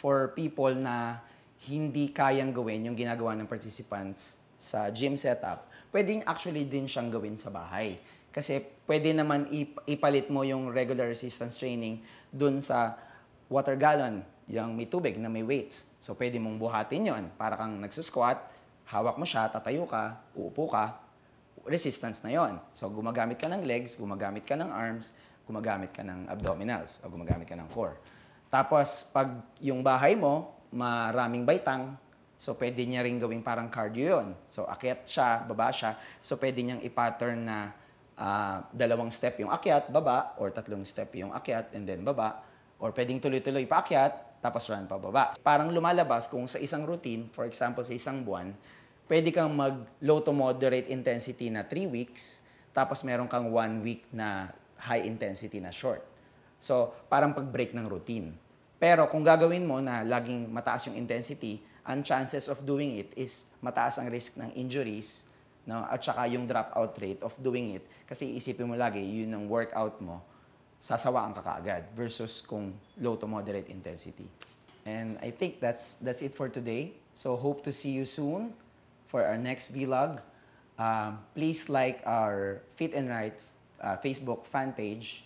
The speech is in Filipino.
for people na hindi kayang gawin yung ginagawa ng participants sa gym setup, pwedeng actually din siyang gawin sa bahay. Kasi pwede naman ipalit mo yung regular resistance training dun sa water gallon, yung may tubig na may weights. So pwede mong buhatin yon para kang nagsusquat, hawak mo siya, tatayo ka, uupo ka, resistance na yon. So gumagamit ka ng legs, gumagamit ka ng arms, gumagamit ka ng abdominals, o gumagamit ka ng core. Tapos pag yung bahay mo, maraming baitang, so pwede niya rin gawing parang cardio yun. So akyat siya, baba siya, so pwede niyang i-pattern na 2 step yung akyat, baba, or 3 step yung akyat, and then baba, or pwedeng tuloy-tuloy paakyat, tapos run pa baba. Parang lumalabas kung sa isang routine, for example sa isang buwan, pwede kang mag low to moderate intensity na 3 weeks, tapos meron kang 1 week na high intensity na short. So parang pag-break ng routine. Pero kung gagawin mo na laging mataas yung intensity, ang chances of doing it is mataas ang risk ng injuries, no? At saka yung dropout rate of doing it. Kasi isipin mo lagi, yun ang workout mo, sasawaan ka kaagad versus kung low to moderate intensity. And I think that's it for today. So hope to see you soon for our next vlog. Please like our Fit and Right Facebook fan page.